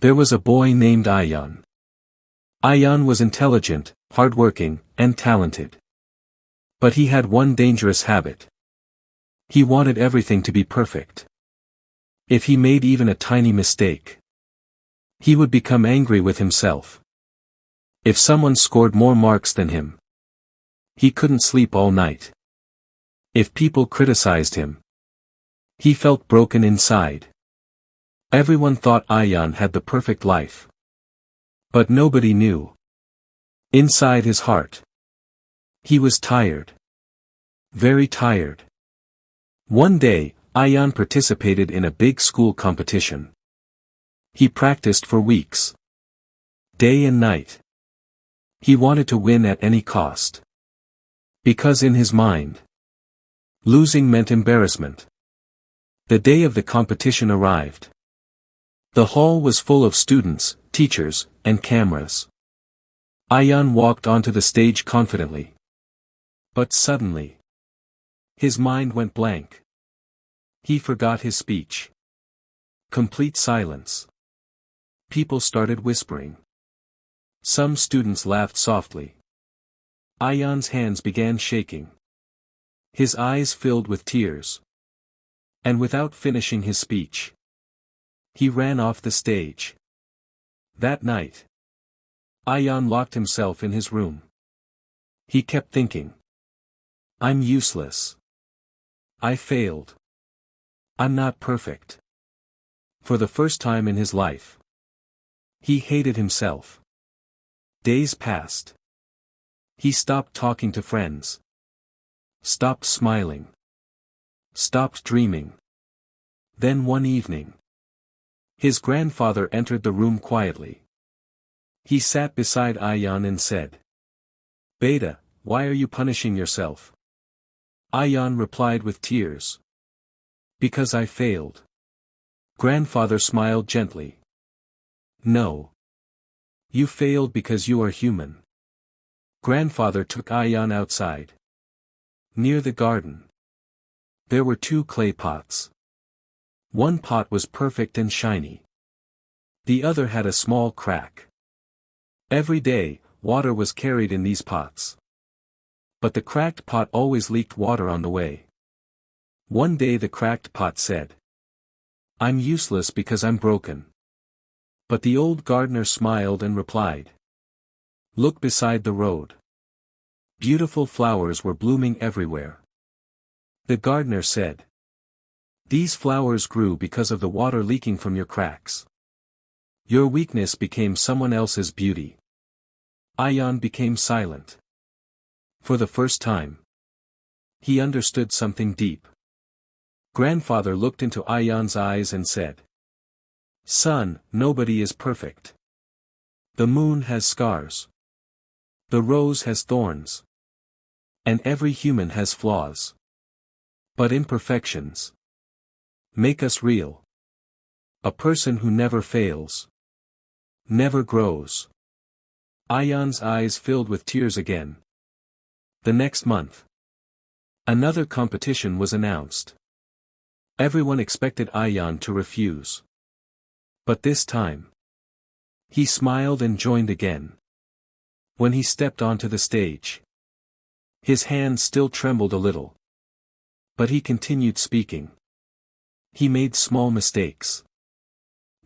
There was a boy named Ayan. Ayan was intelligent, hardworking, and talented. But he had one dangerous habit. He wanted everything to be perfect. If he made even a tiny mistake, he would become angry with himself. If someone scored more marks than him, he couldn't sleep all night. If people criticized him, he felt broken inside. Everyone thought Ayan had the perfect life. But nobody knew. Inside his heart, he was tired. Very tired. One day, Ayan participated in a big school competition. He practiced for weeks. Day and night. He wanted to win at any cost. Because in his mind, losing meant embarrassment. The day of the competition arrived. The hall was full of students, teachers, and cameras. Ayan walked onto the stage confidently. But suddenly, his mind went blank. He forgot his speech. Complete silence. People started whispering. Some students laughed softly. Ayan's hands began shaking. His eyes filled with tears. And without finishing his speech, he ran off the stage. That night, Ayan locked himself in his room. He kept thinking. I'm useless. I failed. I'm not perfect. For the first time in his life, he hated himself. Days passed. He stopped talking to friends. Stopped smiling. Stopped dreaming. Then one evening, his grandfather entered the room quietly. He sat beside Ayan and said, "Beta, why are you punishing yourself?" Ayan replied with tears. "Because I failed." Grandfather smiled gently. "No. You failed because you are human." Grandfather took Ayan outside. Near the garden, there were two clay pots. One pot was perfect and shiny. The other had a small crack. Every day, water was carried in these pots. But the cracked pot always leaked water on the way. One day the cracked pot said, "I'm useless because I'm broken." But the old gardener smiled and replied, "Look beside the road." Beautiful flowers were blooming everywhere. The gardener said, "These flowers grew because of the water leaking from your cracks. Your weakness became someone else's beauty." Ayan became silent. For the first time, he understood something deep. Grandfather looked into Ayan's eyes and said, "Son, nobody is perfect. The moon has scars. The rose has thorns. And every human has flaws. But imperfections make us real. A person who never fails never grows." Ayan's eyes filled with tears again. The next month, another competition was announced. Everyone expected Ayan to refuse. But this time, he smiled and joined again. When he stepped onto the stage, his hands still trembled a little. But he continued speaking. He made small mistakes,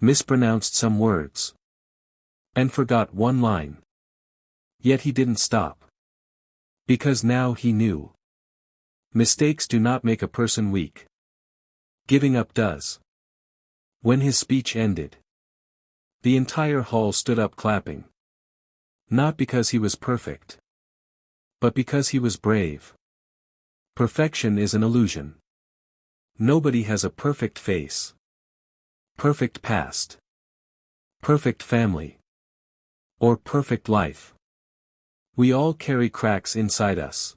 mispronounced some words, and forgot one line. Yet he didn't stop. Because now he knew. Mistakes do not make a person weak. Giving up does. When his speech ended, the entire hall stood up clapping. Not because he was perfect, but because he was brave. Perfection is an illusion. Nobody has a perfect face, perfect past, perfect family, or perfect life. We all carry cracks inside us.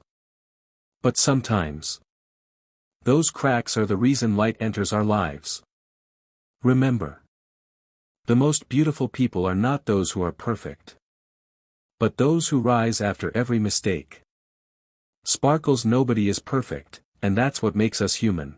But sometimes, those cracks are the reason light enters our lives. Remember, the most beautiful people are not those who are perfect, but those who rise after every mistake. Sparkles, nobody is perfect, and that's what makes us human.